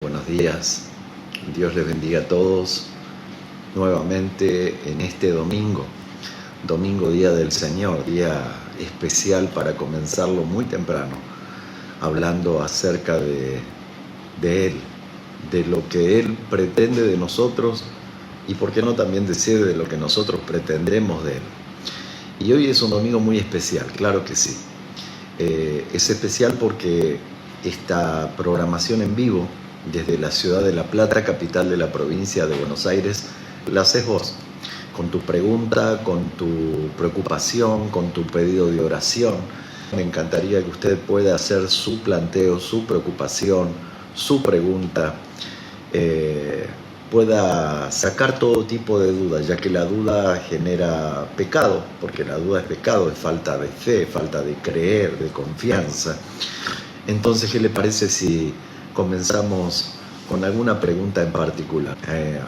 Buenos días, Dios les bendiga a todos nuevamente en este domingo, día del Señor, día especial para comenzarlo muy temprano, hablando acerca de Él, de lo que Él pretende de nosotros y por qué no también decir de lo que nosotros pretendemos de Él. Y hoy es un domingo muy especial, claro que sí. Es especial porque esta programación en vivo desde la ciudad de La Plata, capital de la provincia de Buenos Aires, la haces vos, con tu pregunta, con tu preocupación, con tu pedido de oración. Me encantaría que usted pueda hacer su planteo, su preocupación, su pregunta, pueda sacar todo tipo de dudas, ya que la duda genera pecado, porque la duda es pecado, es falta de fe, falta de creer, de confianza. Entonces, ¿qué le parece si comenzamos con alguna pregunta en particular?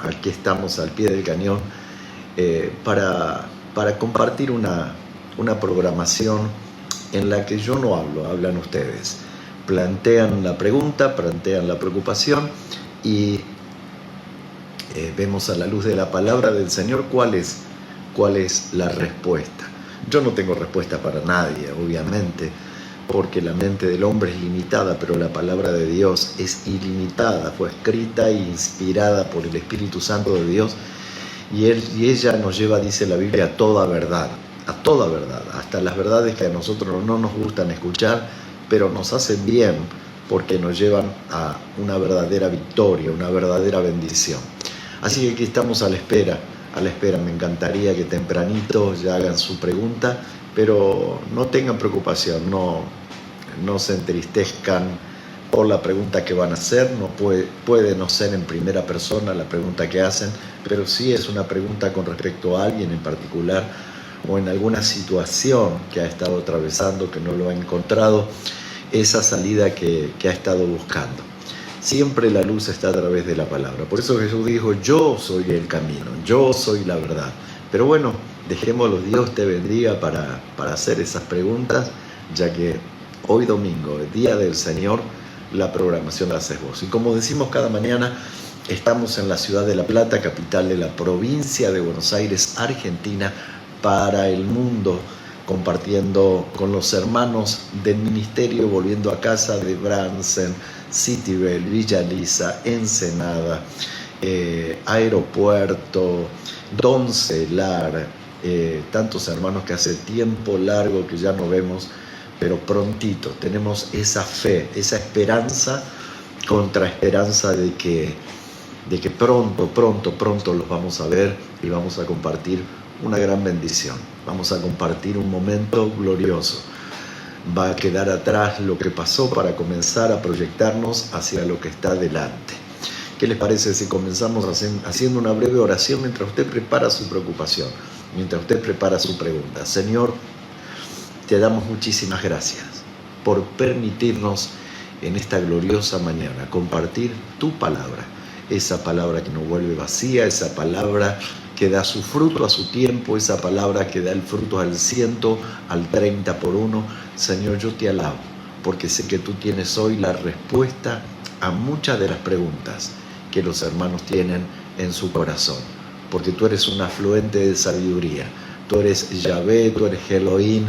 Aquí estamos al pie del cañón para compartir una programación en la que yo no hablo, hablan ustedes. Plantean la pregunta, plantean la preocupación y vemos a la luz de la palabra del Señor cuál es la respuesta. Yo no tengo respuesta para nadie, obviamente, porque la mente del hombre es limitada, pero la palabra de Dios es ilimitada, fue escrita e inspirada por el Espíritu Santo de Dios, y ella nos lleva, dice la Biblia, a toda verdad, hasta las verdades que a nosotros no nos gustan escuchar, pero nos hacen bien porque nos llevan a una verdadera victoria, una verdadera bendición. Así que aquí estamos a la espera. Me encantaría que tempranito ya hagan su pregunta, pero no tengan preocupación, no se entristezcan por la pregunta que van a hacer. No puede no ser en primera persona la pregunta que hacen, pero sí es una pregunta con respecto a alguien en particular o en alguna situación que ha estado atravesando, que no lo ha encontrado, esa salida que ha estado buscando. Siempre la luz está a través de la palabra. Por eso Jesús dijo, yo soy el camino, yo soy la verdad. Pero bueno, dejémoslo, Dios te bendiga para hacer esas preguntas, ya que hoy domingo, el día del Señor, la programación la haces vos. Y como decimos cada mañana, estamos en la ciudad de La Plata, capital de la provincia de Buenos Aires, Argentina, para el mundo, compartiendo con los hermanos del ministerio Volviendo a Casa de Bransen, Citibel, Villa Lisa, Ensenada, Aeropuerto, Doncelar, tantos hermanos que hace tiempo largo que ya no vemos, pero prontito tenemos esa fe, esa esperanza contra esperanza de que pronto los vamos a ver y vamos a compartir una gran bendición. Vamos a compartir un momento glorioso. Va a quedar atrás lo que pasó para comenzar a proyectarnos hacia lo que está delante. ¿Qué les parece si comenzamos haciendo una breve oración mientras usted prepara su preocupación, mientras usted prepara su pregunta? Señor, te damos muchísimas gracias por permitirnos en esta gloriosa mañana compartir tu palabra, esa palabra que no vuelve vacía, esa palabra que da su fruto a su tiempo, esa palabra que da el fruto al 100, al 30 por 1. Señor, yo te alabo, porque sé que tú tienes hoy la respuesta a muchas de las preguntas que los hermanos tienen en su corazón, porque tú eres un afluente de sabiduría, tú eres Yahvé, tú eres Elohim,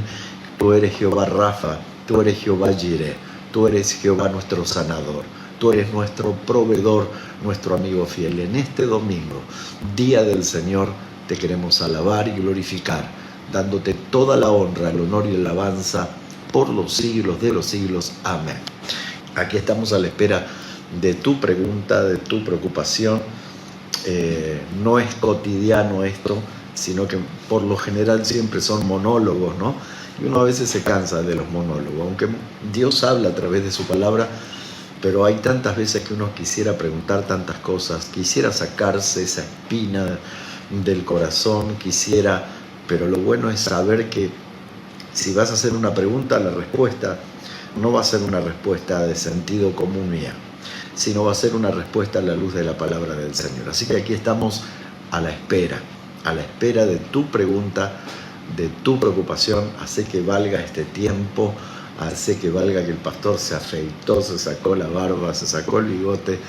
tú eres Jehová Rafa, tú eres Jehová Jireh, tú eres Jehová nuestro sanador, tú eres nuestro proveedor, nuestro amigo fiel. En este domingo, día del Señor, te queremos alabar y glorificar, dándote toda la honra, el honor y la alabanza por los siglos de los siglos. Amén. Aquí estamos a la espera de tu pregunta, de tu preocupación. No es cotidiano esto, sino que por lo general siempre son monólogos, ¿no? Y uno a veces se cansa de los monólogos, aunque Dios habla a través de su palabra, pero hay tantas veces que uno quisiera preguntar tantas cosas, quisiera sacarse esa espina del corazón, pero lo bueno es saber que si vas a hacer una pregunta, la respuesta no va a ser una respuesta de sentido común mía, sino va a ser una respuesta a la luz de la palabra del Señor. Así que aquí estamos a la espera de tu pregunta, de tu preocupación. Hace que valga este tiempo, hace que valga que el pastor se afeitó, se sacó la barba, se sacó el bigote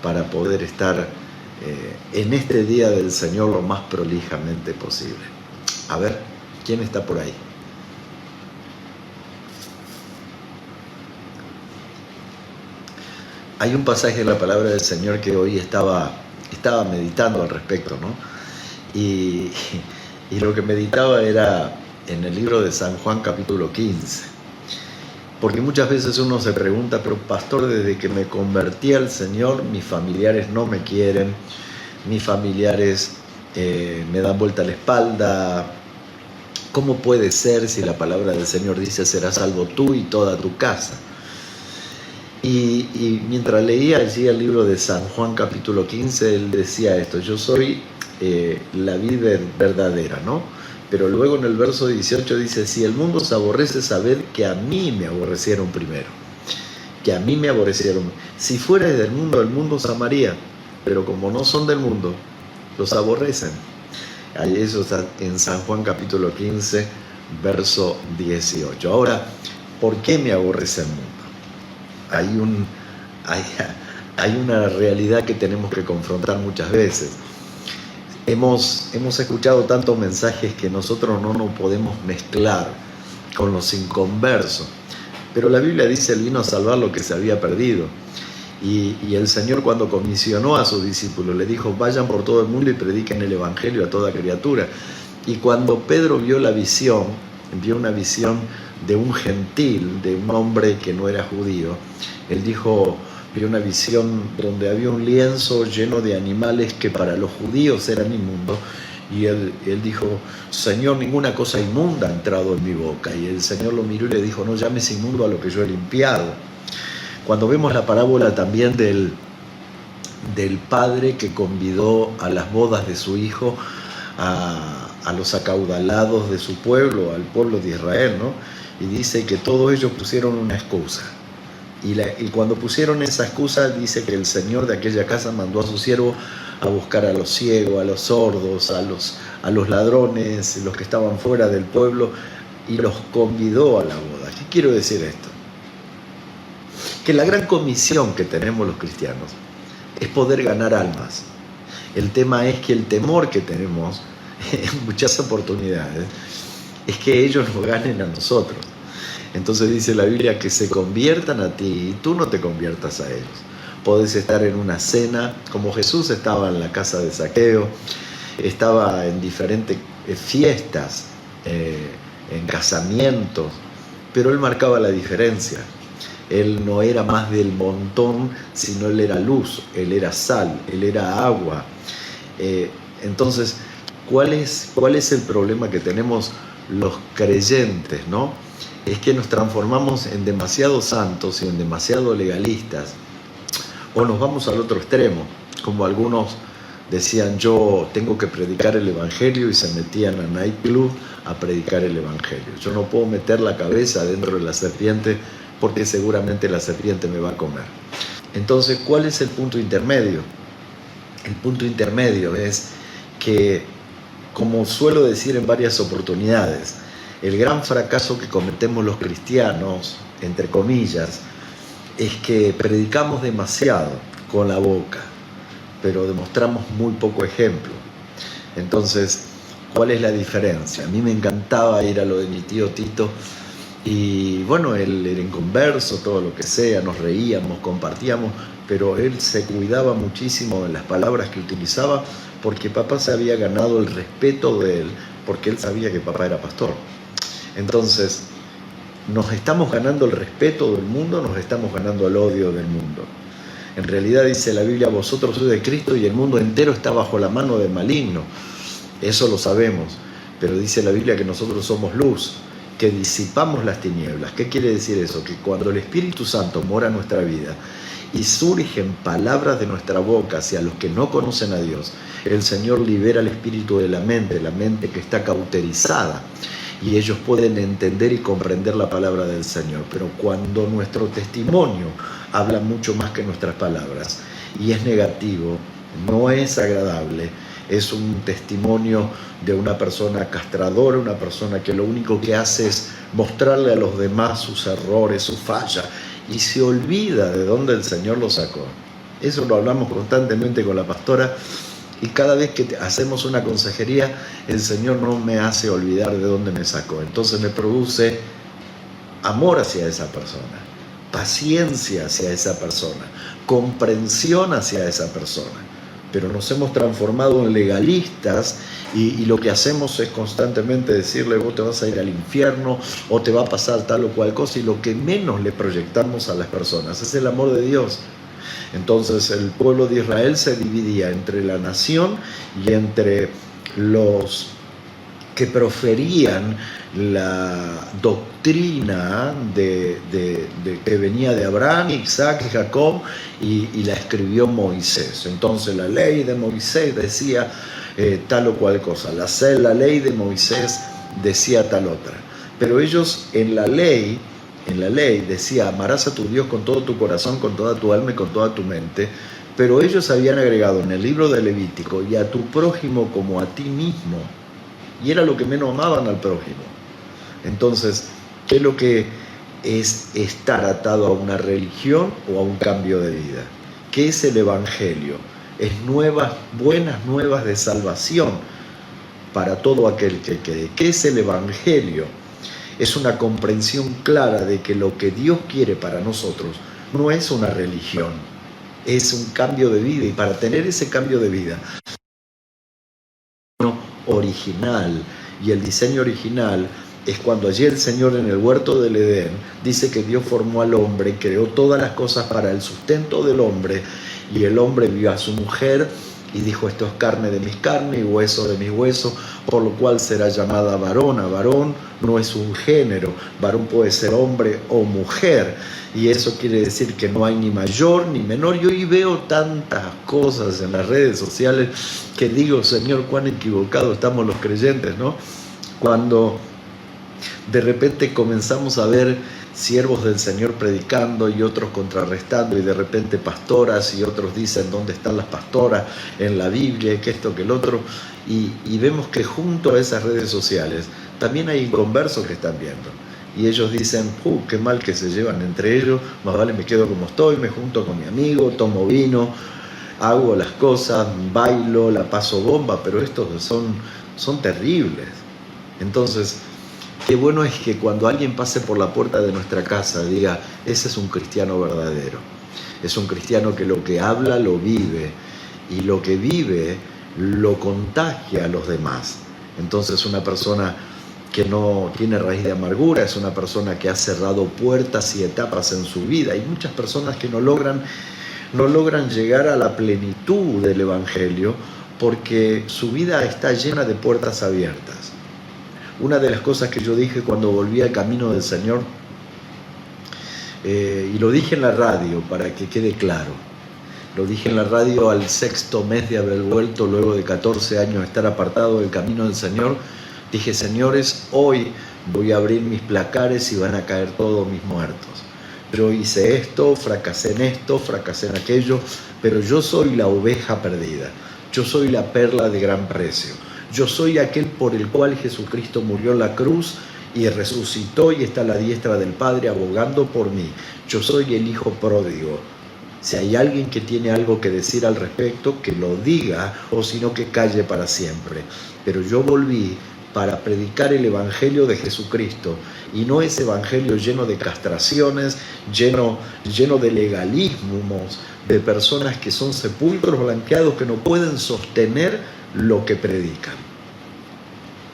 para poder estar en este día del Señor lo más prolijamente posible. A ver, ¿quién está por ahí? Hay un pasaje en la palabra del Señor que hoy estaba meditando al respecto, ¿no? Y lo que meditaba era en el libro de San Juan capítulo 15. Porque muchas veces uno se pregunta, pero pastor, desde que me convertí al Señor, mis familiares no me quieren, mis familiares me dan vuelta a la espalda. ¿Cómo puede ser si la palabra del Señor dice serás salvo tú y toda tu casa? Y mientras leía allí el libro de San Juan capítulo 15, él decía esto: yo soy la vid verdadera, ¿no? Pero luego en el verso 18 dice: si el mundo os aborrece, sabed que a mí me aborrecieron primero. Que a mí me aborrecieron. Si fuerais del mundo, el mundo os amaría, pero como no son del mundo, los aborrecen. Ahí eso está en San Juan capítulo 15, verso 18. Ahora, ¿por qué me aborrece el mundo? Hay una realidad que tenemos que confrontar muchas veces. Hemos escuchado tantos mensajes que nosotros no nos podemos mezclar con los inconversos. Pero la Biblia dice: Él vino a salvar lo que se había perdido. Y el Señor, cuando comisionó a sus discípulos, le dijo: vayan por todo el mundo y prediquen el Evangelio a toda criatura. Y cuando Pedro vio una visión de un gentil, de un hombre que no era judío, él dijo: vio una visión donde había un lienzo lleno de animales que para los judíos eran inmundos, y él dijo: Señor, ninguna cosa inmunda ha entrado en mi boca. Y el Señor lo miró y le dijo: no llames inmundo a lo que yo he limpiado. Cuando vemos la parábola también del padre que convidó a las bodas de su hijo a los acaudalados de su pueblo, al pueblo de Israel, ¿no? Y dice que todos ellos pusieron una excusa. Y cuando pusieron esa excusa, dice que el señor de aquella casa mandó a su siervo a buscar a los ciegos, a los sordos, a los ladrones, los que estaban fuera del pueblo, y los convidó a la boda. ¿Qué quiero decir esto? Que la gran comisión que tenemos los cristianos es poder ganar almas. El tema es que el temor que tenemos en muchas oportunidades es que ellos nos ganen a nosotros. Entonces dice la Biblia que se conviertan a ti y tú no te conviertas a ellos. Podés estar en una cena, como Jesús estaba en la casa de Zaqueo, estaba en diferentes fiestas, en casamientos, pero él marcaba la diferencia. Él no era más del montón, sino él era luz, él era sal, él era agua. Entonces, ¿cuál es el problema que tenemos los creyentes, ¿no? Es que nos transformamos en demasiado santos y en demasiado legalistas, o nos vamos al otro extremo, como algunos decían: yo tengo que predicar el Evangelio, y se metían a nightclub a predicar el Evangelio. Yo no puedo meter la cabeza dentro de la serpiente porque seguramente la serpiente me va a comer. Entonces, ¿cuál es el punto intermedio? El punto intermedio es que, como suelo decir en varias oportunidades, el gran fracaso que cometemos los cristianos, entre comillas, es que predicamos demasiado con la boca, pero demostramos muy poco ejemplo. Entonces, ¿cuál es la diferencia? A mí me encantaba ir a lo de mi tío Tito, y bueno, él era inconverso, todo lo que sea, nos reíamos, compartíamos, pero él se cuidaba muchísimo de las palabras que utilizaba, porque papá se había ganado el respeto de él, porque él sabía que papá era pastor. Entonces, nos estamos ganando el respeto del mundo, nos estamos ganando el odio del mundo. En realidad dice la Biblia: vosotros sois de Cristo y el mundo entero está bajo la mano del maligno. Eso lo sabemos, pero dice la Biblia que nosotros somos luz, que disipamos las tinieblas. ¿Qué quiere decir eso? Que cuando el Espíritu Santo mora en nuestra vida y surgen palabras de nuestra boca hacia los que no conocen a Dios, el Señor libera el espíritu de la mente que está cauterizada, y ellos pueden entender y comprender la palabra del Señor. Pero cuando nuestro testimonio habla mucho más que nuestras palabras y es negativo, no es agradable, es un testimonio de una persona castradora, una persona que lo único que hace es mostrarle a los demás sus errores, su falla, y se olvida de dónde el Señor lo sacó. Eso lo hablamos constantemente con la pastora, y cada vez que hacemos una consejería, el Señor no me hace olvidar de dónde me sacó. Entonces me produce amor hacia esa persona, paciencia hacia esa persona, comprensión hacia esa persona. Pero nos hemos transformado en legalistas y lo que hacemos es constantemente decirle: vos te vas a ir al infierno o te va a pasar tal o cual cosa, y lo que menos le proyectamos a las personas es el amor de Dios. Entonces el pueblo de Israel se dividía entre la nación y entre los que proferían la doctrina que venía de Abraham, Isaac y Jacob, y la escribió Moisés. Entonces la ley de Moisés decía tal o cual cosa, la ley de Moisés decía tal otra. Pero ellos en la ley decía: amarás a tu Dios con todo tu corazón, con toda tu alma y con toda tu mente. Pero ellos habían agregado en el libro de Levítico: y a tu prójimo como a ti mismo. Y era lo que menos amaban al prójimo. Entonces, ¿qué es lo que es estar atado a una religión o a un cambio de vida? ¿Qué es el Evangelio? Es buenas nuevas de salvación para todo aquel que cree. ¿Qué es el Evangelio? Es una comprensión clara de que lo que Dios quiere para nosotros no es una religión, es un cambio de vida. Y para tener ese cambio de vida original, y el diseño original es cuando allí el Señor en el huerto del Edén dice que Dios formó al hombre, creó todas las cosas para el sustento del hombre, y el hombre vio a su mujer y dijo: esto es carne de mis carnes y hueso de mis huesos, por lo cual será llamada varona. Varón no es un género, varón puede ser hombre o mujer, y eso quiere decir que no hay ni mayor ni menor. Yo hoy veo tantas cosas en las redes sociales que digo: Señor, cuán equivocados estamos los creyentes, ¿no? Cuando de repente comenzamos a ver siervos del Señor predicando y otros contrarrestando, y de repente pastoras, y otros dicen: ¿dónde están las pastoras en la Biblia? Que esto, que el otro, y vemos que junto a esas redes sociales también hay inconversos que están viendo, y ellos dicen: qué mal que se llevan entre ellos, más vale me quedo como estoy, me junto con mi amigo, tomo vino, hago las cosas, bailo, la paso bomba. Pero estos son terribles. Entonces, qué bueno es que cuando alguien pase por la puerta de nuestra casa diga: ese es un cristiano verdadero. Es un cristiano que lo que habla lo vive, y lo que vive lo contagia a los demás. Entonces, una persona que no tiene raíz de amargura es una persona que ha cerrado puertas y etapas en su vida. Hay muchas personas que no logran llegar a la plenitud del Evangelio porque su vida está llena de puertas abiertas. Una de las cosas que yo dije cuando volví al camino del Señor, y lo dije en la radio para que quede claro, lo dije en la radio al 6º mes de haber vuelto, luego de 14 años de estar apartado del camino del Señor, dije: señores, hoy voy a abrir mis placares y van a caer todos mis muertos. Yo hice esto, fracasé en aquello, pero yo soy la oveja perdida, yo soy la perla de gran precio. Yo soy aquel por el cual Jesucristo murió en la cruz y resucitó y está a la diestra del Padre abogando por mí. Yo soy el hijo pródigo. Si hay alguien que tiene algo que decir al respecto, que lo diga, o si no, que calle para siempre. Pero yo volví para predicar el Evangelio de Jesucristo, y no ese Evangelio lleno de castraciones, lleno de legalismos, de personas que son sepulcros blanqueados que no pueden sostener lo que predican.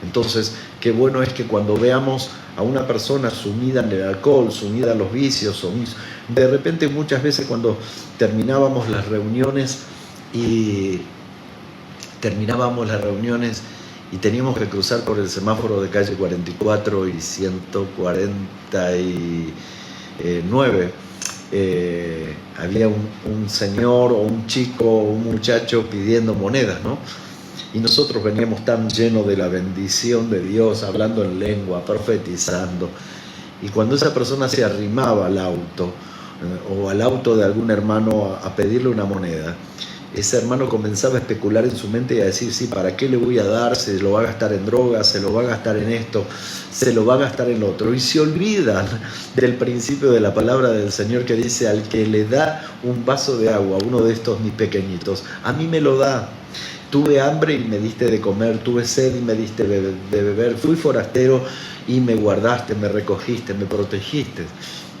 Entonces, qué bueno es que cuando veamos a una persona sumida en el alcohol, sumida en los vicios, de repente muchas veces cuando terminábamos las reuniones y teníamos que cruzar por el semáforo de calle 44 y 149, había un señor o un chico o un muchacho pidiendo monedas, ¿no? Y nosotros veníamos tan llenos de la bendición de Dios, hablando en lengua, profetizando. Y cuando esa persona se arrimaba al auto o al auto de algún hermano a pedirle una moneda, ese hermano comenzaba a especular en su mente y a decir, sí, ¿para qué le voy a dar? Se lo va a gastar en drogas, se lo va a gastar en esto, se lo va a gastar en lo otro. Y se olvidan del principio de la palabra del Señor que dice, al que le da un vaso de agua, uno de estos mis pequeñitos, a mí me lo da. Tuve hambre y me diste de comer, tuve sed y me diste de beber, fui forastero y me guardaste, me recogiste, me protegiste.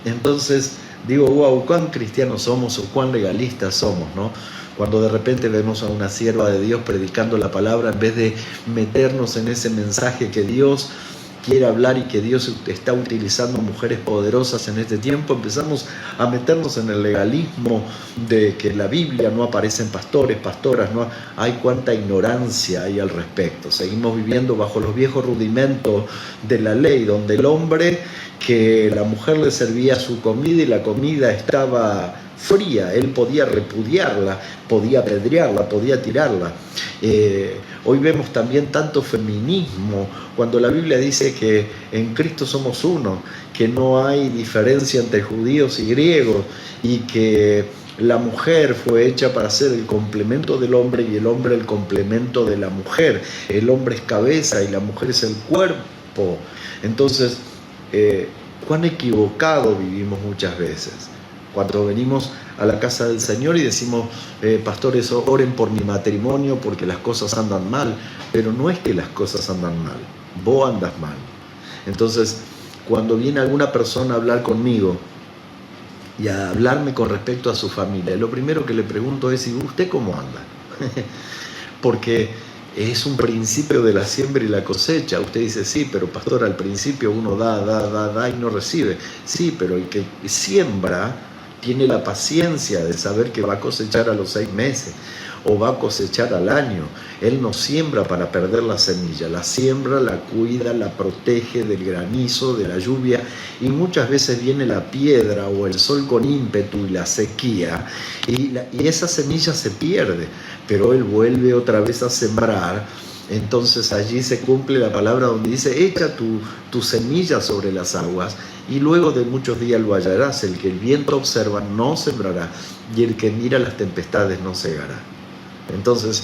Entonces digo, wow, cuán cristianos somos o cuán legalistas somos, ¿no? Cuando de repente vemos a una sierva de Dios predicando la palabra, en vez de meternos en ese mensaje que Dios quiere hablar y que Dios está utilizando mujeres poderosas en este tiempo, empezamos a meternos en el legalismo de que en la Biblia no aparecen pastores, pastoras, no hay cuánta ignorancia hay al respecto. Seguimos viviendo bajo los viejos rudimentos de la ley, donde el hombre, que la mujer le servía su comida y la comida estaba fría, él podía repudiarla, podía apedrearla, podía tirarla. Hoy vemos también tanto feminismo, cuando la Biblia dice que en Cristo somos uno, que no hay diferencia entre judíos y griegos, y que la mujer fue hecha para ser el complemento del hombre y el hombre el complemento de la mujer. El hombre es cabeza y la mujer es el cuerpo. Entonces, cuán equivocado vivimos muchas veces. Cuando venimos a la casa del Señor y decimos, pastores, oren por mi matrimonio porque las cosas andan mal, pero no es que las cosas andan mal, vos andas mal. Entonces, cuando viene alguna persona a hablar conmigo y a hablarme con respecto a su familia, lo primero que le pregunto es, ¿y usted cómo anda? Porque es un principio de la siembra y la cosecha. Usted dice, sí, pero pastor, al principio uno da y no recibe. Sí, pero el que siembra tiene la paciencia de saber que va a cosechar a los 6 meses o va a cosechar al año. Él no siembra para perder la semilla, la siembra, la cuida, la protege del granizo, de la lluvia, y muchas veces viene la piedra o el sol con ímpetu y la sequía, y esa semilla se pierde, pero él vuelve otra vez a sembrar. Entonces allí se cumple la palabra donde dice, echa tu semilla sobre las aguas y luego de muchos días lo hallarás. El que el viento observa no sembrará y el que mira las tempestades no segará. Entonces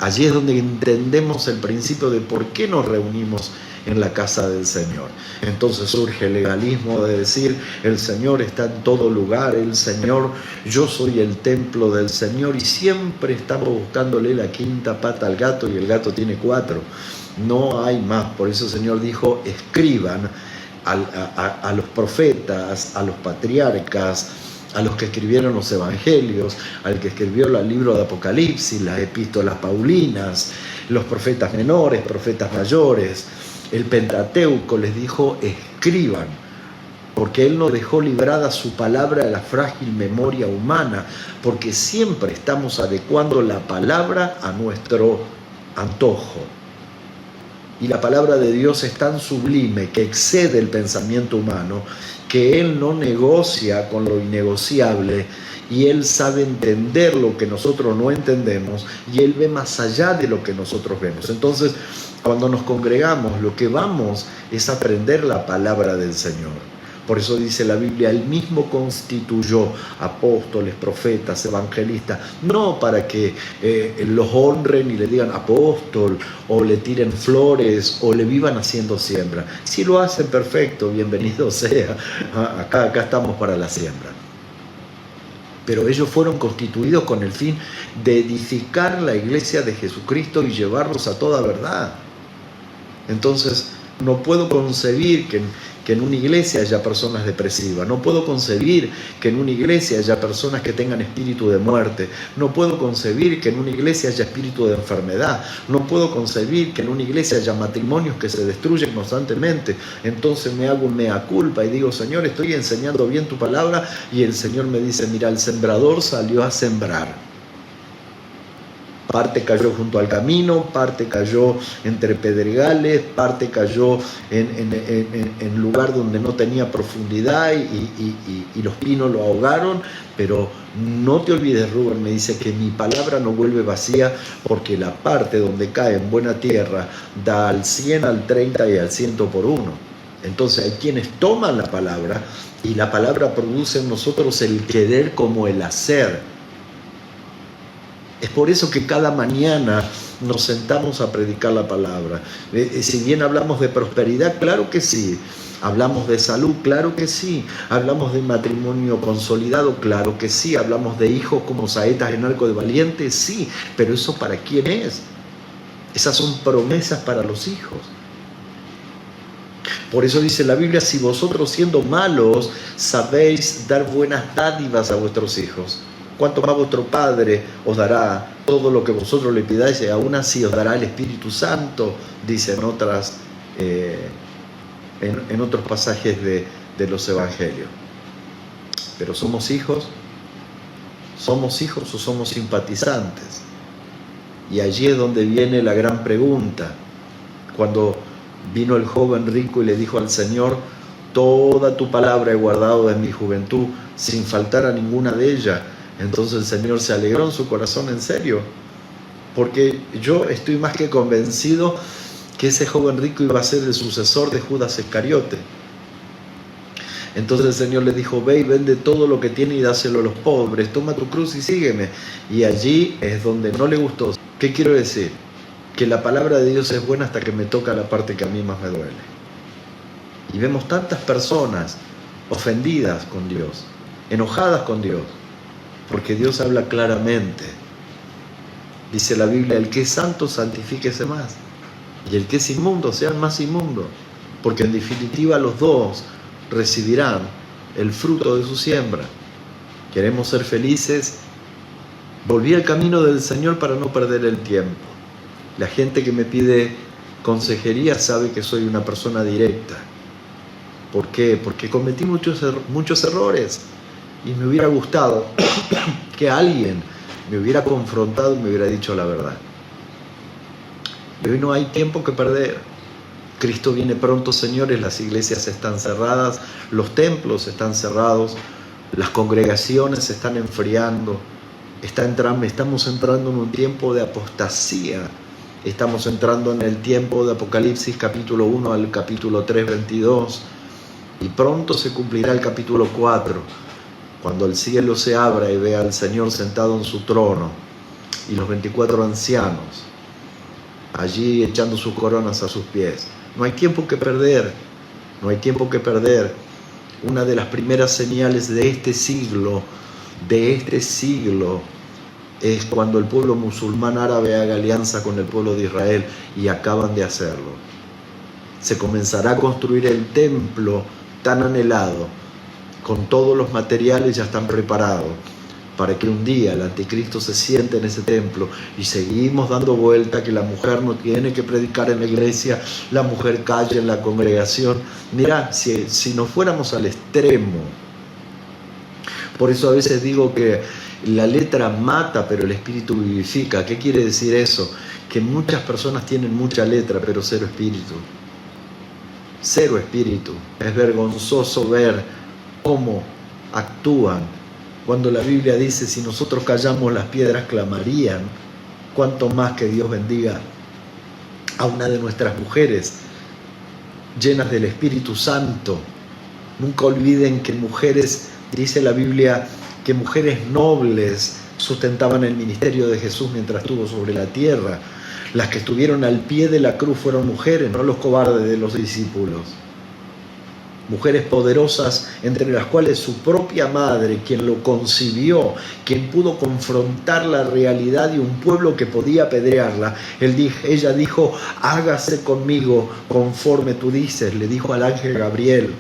allí es donde entendemos el principio de por qué nos reunimos en la casa del Señor. Entonces surge el legalismo de decir, el Señor está en todo lugar, el Señor, yo soy el templo del Señor, y siempre estamos buscándole la quinta pata al gato y el gato tiene 4. No hay más. Por eso el Señor dijo, escriban a los profetas, a los patriarcas, a los que escribieron los evangelios, al que escribió el libro de Apocalipsis, las epístolas paulinas, los profetas menores, profetas mayores, el Pentateuco, les dijo, escriban, porque Él no dejó librada su palabra a la frágil memoria humana, porque siempre estamos adecuando la palabra a nuestro antojo. Y la palabra de Dios es tan sublime que excede el pensamiento humano, que Él no negocia con lo innegociable, y Él sabe entender lo que nosotros no entendemos, y Él ve más allá de lo que nosotros vemos. Entonces, cuando nos congregamos, lo que vamos es aprender la palabra del Señor. Por eso dice la Biblia, Él mismo constituyó apóstoles, profetas, evangelistas, no para que los honren y le digan apóstol, o le tiren flores, o le vivan haciendo siembra. Si lo hacen, perfecto, bienvenido sea, acá estamos para la siembra. Pero ellos fueron constituidos con el fin de edificar la iglesia de Jesucristo y llevarlos a toda verdad. Entonces, no puedo concebir que en una iglesia haya personas depresivas, no puedo concebir que en una iglesia haya personas que tengan espíritu de muerte, no puedo concebir que en una iglesia haya espíritu de enfermedad, no puedo concebir que en una iglesia haya matrimonios que se destruyen constantemente. Entonces me hago un mea culpa y digo, Señor, estoy enseñando bien tu palabra, y el Señor me dice, mira, el sembrador salió a sembrar. Parte cayó junto al camino, parte cayó entre pedregales, parte cayó en lugar donde no tenía profundidad y los pinos lo ahogaron. Pero no te olvides, Rubén, me dice que mi palabra no vuelve vacía, porque la parte donde cae en buena tierra da al 100, al 30 y al 100 por 1. Entonces hay quienes toman la palabra y la palabra produce en nosotros el querer como el hacer. Es por eso que cada mañana nos sentamos a predicar la palabra. Si bien hablamos de prosperidad, claro que sí. Hablamos de salud, claro que sí. Hablamos de matrimonio consolidado, claro que sí. Hablamos de hijos como saetas en arco de valiente, sí. Pero ¿eso para quién es? Esas son promesas para los hijos. Por eso dice la Biblia, si vosotros siendo malos sabéis dar buenas dádivas a vuestros hijos, cuánto más vuestro Padre os dará todo lo que vosotros le pidáis, y aún así os dará el Espíritu Santo, dice en otros pasajes de los Evangelios. Pero ¿somos hijos? ¿Somos hijos o somos simpatizantes? Y allí es donde viene la gran pregunta. Cuando vino el joven rico y le dijo al Señor, toda tu palabra he guardado en mi juventud, sin faltar a ninguna de ellas. Entonces el Señor se alegró en su corazón, en serio, porque yo estoy más que convencido que ese joven rico iba a ser el sucesor de Judas Iscariote. Entonces el Señor le dijo, ve y vende todo lo que tiene y dáselo a los pobres, toma tu cruz y sígueme. Y allí es donde no le gustó. ¿Qué quiero decir? Que la palabra de Dios es buena hasta que me toca la parte que a mí más me duele. Y vemos tantas personas ofendidas con Dios, enojadas con Dios, porque Dios habla claramente. Dice la Biblia, el que es santo, santifíquese más. Y el que es inmundo, sea más inmundo. Porque en definitiva los dos recibirán el fruto de su siembra. Queremos ser felices. Volví al camino del Señor para no perder el tiempo. La gente que me pide consejería sabe que soy una persona directa. ¿Por qué? Porque cometí muchos errores. Y me hubiera gustado que alguien me hubiera confrontado y me hubiera dicho la verdad. Y hoy no hay tiempo que perder. Cristo viene pronto, señores. Las iglesias están cerradas, los templos están cerrados, las congregaciones se están enfriando. Estamos entrando en un tiempo de apostasía. Estamos entrando en el tiempo de Apocalipsis capítulo 1 al capítulo 3, 22. Y pronto se cumplirá el capítulo 4, cuando el cielo se abra y vea al Señor sentado en su trono y los 24 ancianos allí echando sus coronas a sus pies. No hay tiempo que perder, no hay tiempo que perder. Una de las primeras señales de este siglo, es cuando el pueblo musulmán árabe haga alianza con el pueblo de Israel, y acaban de hacerlo. Se comenzará a construir el templo tan anhelado, con todos los materiales ya están preparados, para que un día el anticristo se siente en ese templo. Y seguimos dando vuelta que la mujer no tiene que predicar en la iglesia, la mujer calla en la congregación. Mirá, si nos fuéramos al extremo. Por eso a veces digo que la letra mata, pero el espíritu vivifica. ¿Qué quiere decir eso? Que muchas personas tienen mucha letra, pero cero espíritu. Cero espíritu. Es vergonzoso ver cómo actúan. Cuando la Biblia dice, si nosotros callamos, las piedras clamarían, cuánto más que Dios bendiga a una de nuestras mujeres llenas del Espíritu Santo. Nunca olviden que mujeres, dice la Biblia, que mujeres nobles sustentaban el ministerio de Jesús mientras estuvo sobre la tierra. Las que estuvieron al pie de la cruz fueron mujeres, no los cobardes de los discípulos. Mujeres poderosas, entre las cuales su propia madre, quien lo concibió, quien pudo confrontar la realidad de un pueblo que podía apedrearla. Ella dijo, hágase conmigo conforme tú dices, le dijo al ángel Gabriel.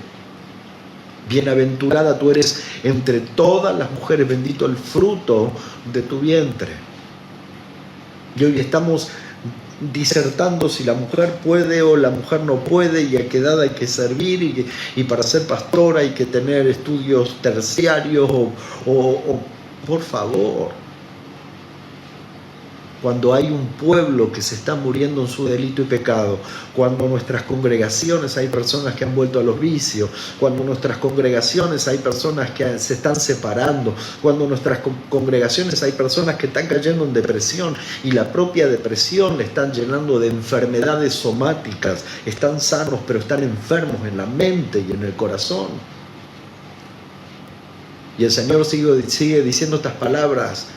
Bienaventurada tú eres entre todas las mujeres, bendito el fruto de tu vientre. Y hoy estamos disertando si la mujer puede o la mujer no puede, y a qué edad hay que servir, y para ser pastora hay que tener estudios terciarios o por favor. Cuando hay un pueblo que se está muriendo en su delito y pecado, cuando en nuestras congregaciones hay personas que han vuelto a los vicios, cuando en nuestras congregaciones hay personas que se están separando, cuando en nuestras congregaciones hay personas que están cayendo en depresión, y la propia depresión le están llenando de enfermedades somáticas, están sanos pero están enfermos en la mente y en el corazón. Y el Señor sigue diciendo estas palabras: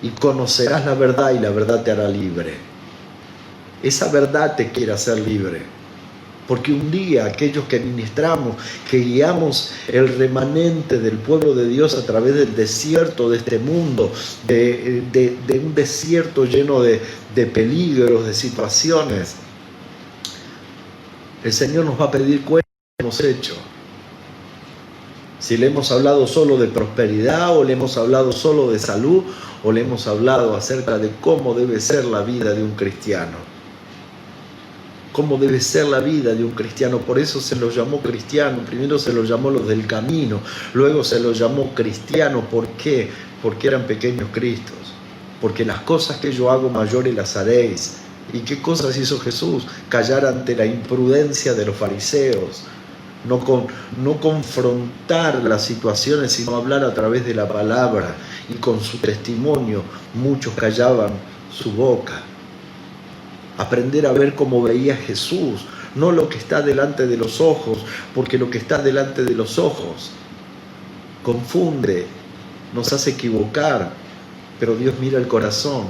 y conocerás la verdad y la verdad te hará libre. Esa verdad te quiere hacer libre. Porque un día aquellos que ministramos, que guiamos el remanente del pueblo de Dios a través del desierto de este mundo, de un desierto lleno de peligros, de situaciones, el Señor nos va a pedir cuenta de lo que hemos hecho. Si le hemos hablado solo de prosperidad, o le hemos hablado solo de salud, o le hemos hablado acerca de cómo debe ser la vida de un cristiano. Cómo debe ser la vida de un cristiano. Por eso se los llamó cristiano. Primero se los llamó los del camino, luego se los llamó cristiano. ¿Por qué? Porque eran pequeños Cristos. Porque las cosas que yo hago mayores las haréis. ¿Y qué cosas hizo Jesús? Callar ante la imprudencia de los fariseos. No confrontar las situaciones, sino hablar a través de la palabra. Y con su testimonio muchos callaban su boca. Aprender a ver como veía Jesús, no lo que está delante de los ojos, porque lo que está delante de los ojos confunde, nos hace equivocar, pero Dios mira el corazón.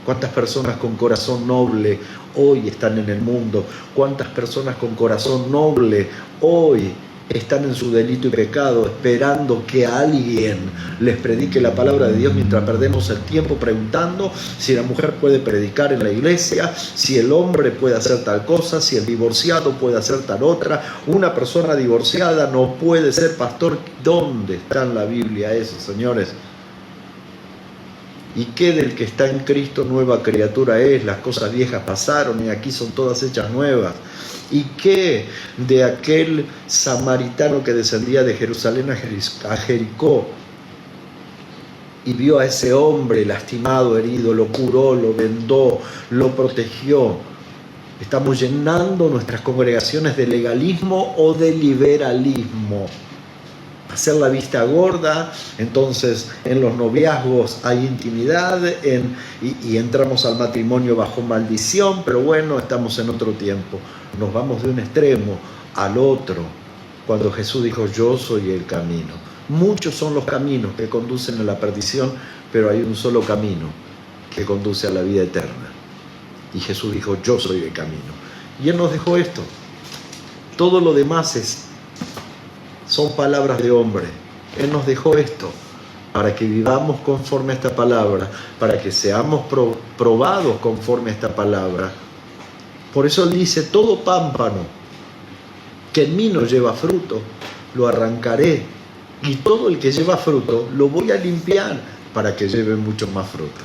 ¿Cuántas personas con corazón noble hoy están en el mundo? ¿Cuántas personas con corazón noble hoy están en su delito y pecado, esperando que alguien les predique la palabra de Dios, mientras perdemos el tiempo preguntando si la mujer puede predicar en la iglesia, si el hombre puede hacer tal cosa, si el divorciado puede hacer tal otra? Una persona divorciada no puede ser pastor. ¿Dónde está en la Biblia eso, señores? ¿Y qué del que está en Cristo? Nueva criatura es, las cosas viejas pasaron y aquí son todas hechas nuevas. ¿Y qué de aquel samaritano que descendía de Jerusalén a Jericó y vio a ese hombre lastimado, herido, lo curó, lo vendó, lo protegió? Estamos llenando nuestras congregaciones de legalismo o de liberalismo. Hacer la vista gorda, entonces en los noviazgos hay intimidad y entramos al matrimonio bajo maldición, pero bueno, estamos en otro tiempo. Nos vamos de un extremo al otro, cuando Jesús dijo: yo soy el camino. Muchos son los caminos que conducen a la perdición, pero hay un solo camino que conduce a la vida eterna. Y Jesús dijo: yo soy el camino. Y Él nos dejó esto. Todo lo demás son palabras de hombre. Él nos dejó esto para que vivamos conforme a esta palabra, para que seamos probados conforme a esta palabra. Por eso Él dice: todo pámpano que en mí no lleva fruto, lo arrancaré, y todo el que lleva fruto lo voy a limpiar para que lleve mucho más fruto.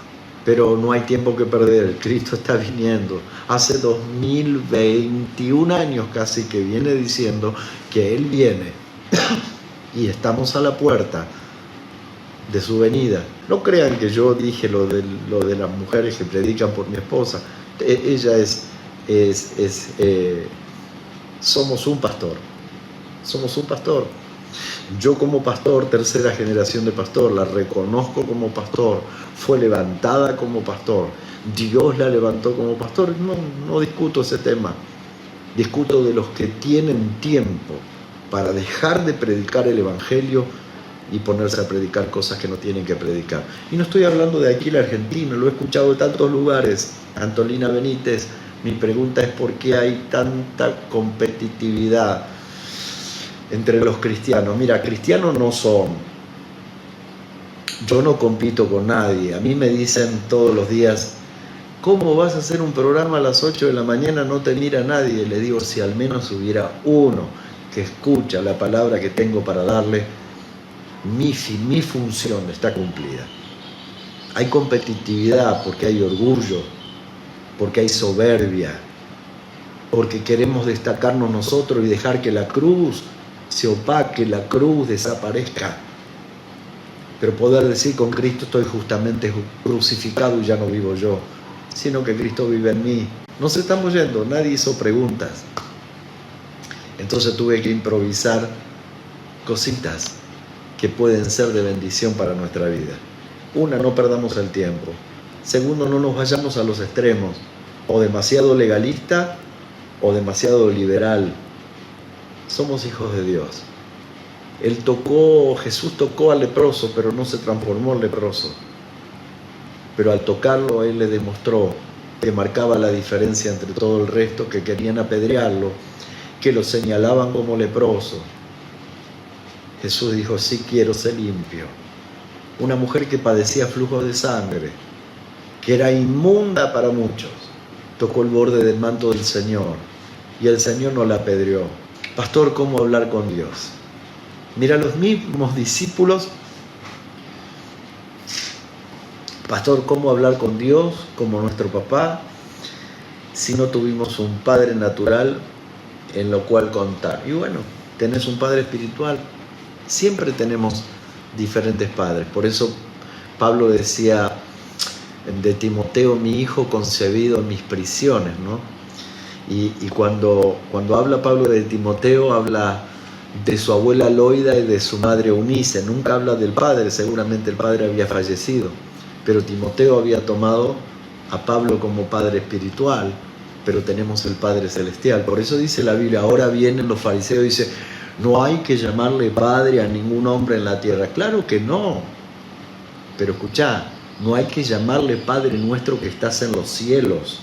Pero no hay tiempo que perder. Cristo está viniendo. Hace 2021 años casi que viene diciendo que Él viene. Y estamos a la puerta de su venida. No crean que yo dije lo de las mujeres que predican por mi esposa. Ella somos un pastor. Somos un pastor. Yo como pastor, tercera generación de pastor, la reconozco como pastor. Fue levantada como pastor. Dios la levantó como pastor. No discuto ese tema. Discuto de los que tienen tiempo para dejar de predicar el Evangelio y ponerse a predicar cosas que no tienen que predicar. Y no estoy hablando de aquí en la Argentina, lo he escuchado de tantos lugares. Antolina Benítez, mi pregunta es: ¿por qué hay tanta competitividad entre los cristianos? Mira, cristianos no son. Yo no compito con nadie. A mí me dicen todos los días: ¿cómo vas a hacer un programa a las 8 de la mañana? No te mira nadie. Le digo: si al menos hubiera uno que escucha la palabra que tengo para darle, mi función está cumplida. Hay competitividad porque hay orgullo, porque hay soberbia, porque queremos destacarnos nosotros y dejar que la cruz se opaque, la cruz desaparezca. Pero poder decir: con Cristo estoy justamente crucificado y ya no vivo yo, sino que Cristo vive en mí. Nos estamos yendo, nadie hizo preguntas. Entonces tuve que improvisar cositas que pueden ser de bendición para nuestra vida. Una, no perdamos el tiempo. Segundo, no nos vayamos a los extremos, o demasiado legalista o demasiado liberal. Somos hijos de Dios. Jesús tocó al leproso, pero no se transformó en leproso. pero al tocarlo él le demostró que marcaba la diferencia entre todo el resto, que querían apedrearlo, que lo señalaban como leproso. Jesús dijo: sí quiero ser limpio. Una mujer que padecía flujo de sangre, que era inmunda para muchos, tocó el borde del manto del Señor y el Señor no la apedreó. Pastor, ¿cómo hablar con Dios? Mira, los mismos discípulos, pastor, ¿cómo hablar con Dios como nuestro papá si no tuvimos un padre natural en lo cual contar? Y bueno, tenés un padre espiritual. Siempre tenemos diferentes padres. Por eso Pablo decía de Timoteo: mi hijo concebido en mis prisiones, ¿no? Y cuando habla Pablo de Timoteo, habla de su abuela Loida y de su madre Eunice. Nunca habla del padre, seguramente el padre había fallecido, pero Timoteo había tomado a Pablo como padre espiritual, pero tenemos el Padre Celestial. Por eso dice la Biblia: ahora vienen los fariseos, dice, no hay que llamarle padre a ningún hombre en la tierra. Claro que no, pero escuchá, no hay que llamarle Padre nuestro que estás en los cielos.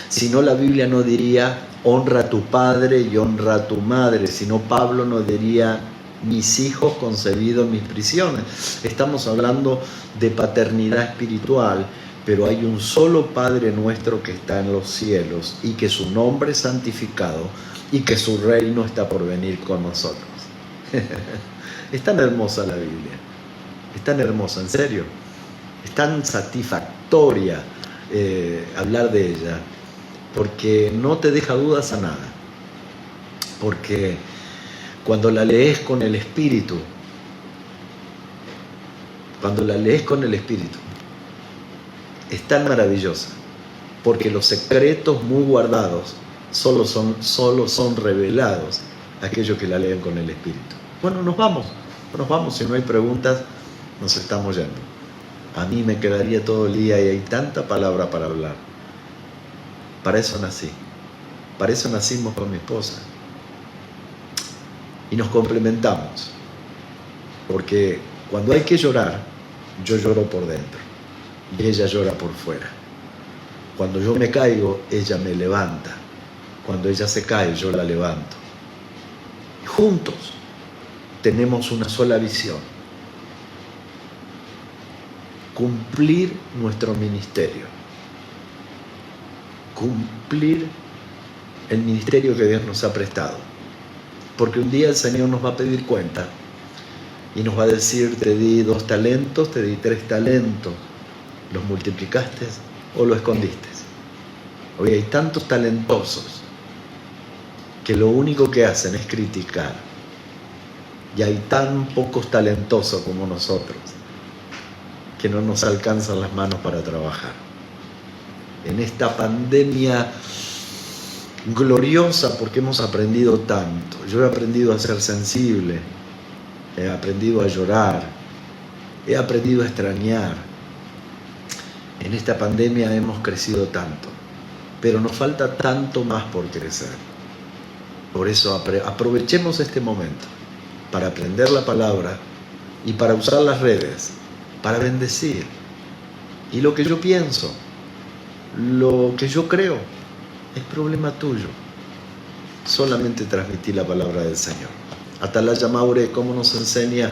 Si no, la Biblia no diría honra a tu padre y honra a tu madre, sino Pablo no diría mis hijos concebidos en mis prisiones. Estamos hablando de paternidad espiritual, pero hay un solo Padre nuestro que está en los cielos y que su nombre es santificado y que su reino está por venir con nosotros. Es tan hermosa la Biblia, es tan hermosa, en serio, es tan satisfactoria hablar de ella, porque no te deja dudas a nada, porque cuando la lees con el Espíritu, es tan maravillosa, porque los secretos muy guardados solo son revelados a aquellos que la leen con el Espíritu. Bueno, nos vamos, si no hay preguntas, nos estamos yendo. A mí me quedaría todo el día y hay tanta palabra para hablar. Para eso nací, para eso nacimos con mi esposa. Y nos complementamos, porque cuando hay que llorar, yo lloro por dentro y ella llora por fuera. Cuando yo me caigo, ella me levanta. Cuando ella se cae, yo la levanto. Y juntos tenemos una sola visión: cumplir nuestro ministerio, cumplir el ministerio que Dios nos ha prestado. Porque un día el Señor nos va a pedir cuenta y nos va a decir: te di 2 talentos, te di 3 talentos, ¿los multiplicaste o lo escondiste? Hoy hay tantos talentosos que lo único que hacen es criticar, y hay tan pocos talentosos como nosotros que no nos alcanzan las manos para trabajar. En esta pandemia gloriosa, porque hemos aprendido tanto. Yo he aprendido a ser sensible, he aprendido a llorar, he aprendido a extrañar. En esta pandemia hemos crecido tanto, pero nos falta tanto más por crecer. Por eso aprovechemos este momento para aprender la palabra y para usar las redes, para bendecir. Y lo que yo pienso, lo que yo creo, es problema tuyo. Solamente transmitir la palabra del Señor. Atalaya Maure, cómo nos enseña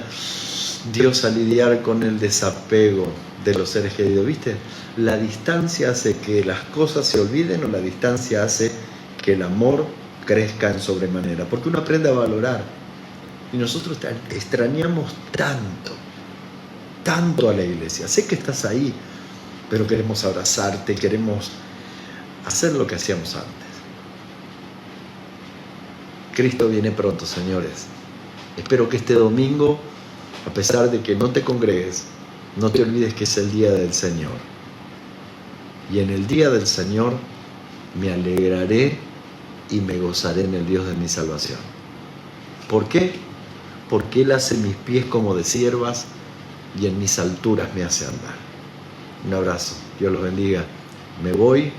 Dios a lidiar con el desapego de los seres queridos. ¿Viste? La distancia hace que las cosas se olviden, o la distancia hace que el amor crezca en sobremanera. Porque uno aprende a valorar. Y nosotros extrañamos tanto a la iglesia. Sé que estás ahí, pero queremos abrazarte, queremos hacer lo que hacíamos antes. Cristo viene pronto, señores. Espero que este domingo, a pesar de que no te congregues, no te olvides que es el día del Señor. Y en el día del Señor me alegraré y me gozaré en el Dios de mi salvación. ¿Por qué? Porque Él hace mis pies como de ciervas y en mis alturas me hace andar. Un abrazo, Dios los bendiga. Me voy,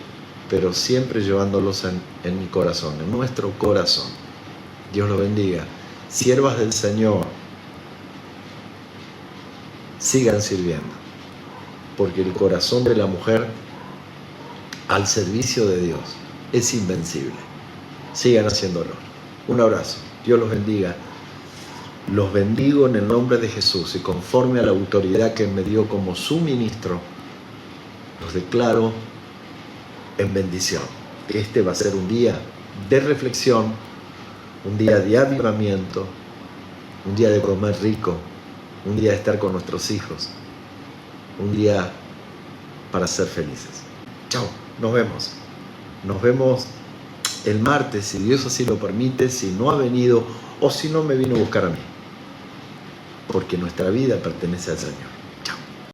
pero siempre llevándolos en mi corazón, en nuestro corazón. Dios los bendiga. Siervas del Señor, sigan sirviendo. porque el corazón de la mujer al servicio de Dios es invencible. Sigan haciéndolo. Un abrazo. Dios los bendiga. Los bendigo en el nombre de Jesús y conforme a la autoridad que me dio como su ministro, los declaro en bendición. Este va a ser un día de reflexión, un día de avivamiento, un día de comer rico, un día de estar con nuestros hijos, un día para ser felices. Chao, nos vemos. Nos vemos el martes, si Dios así lo permite, si no ha venido o si no me vino a buscar a mí. Porque nuestra vida pertenece al Señor.